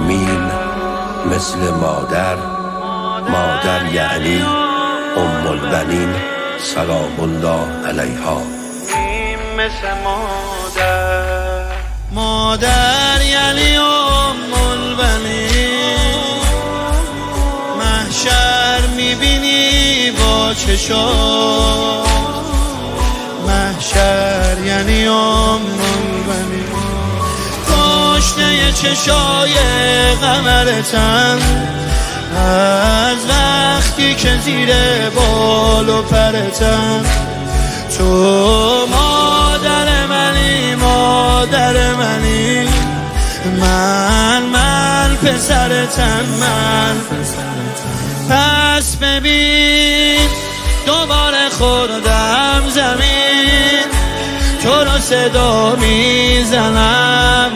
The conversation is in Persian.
مین مثل مادر، مادر یعنی ام البنین سلام الله علیها. مین مثل مادر، مادر یعنی ام البنین. محشر میبینی با چشات، محشر یعنی ام البنین. گشنه چشای قمرتن از وقتی که زیر بال و پرتن. تو مادر منی، مادر منی، من پسرتن، من پس ببین دوباره خوردم زمین، تو رو صدا میزنم.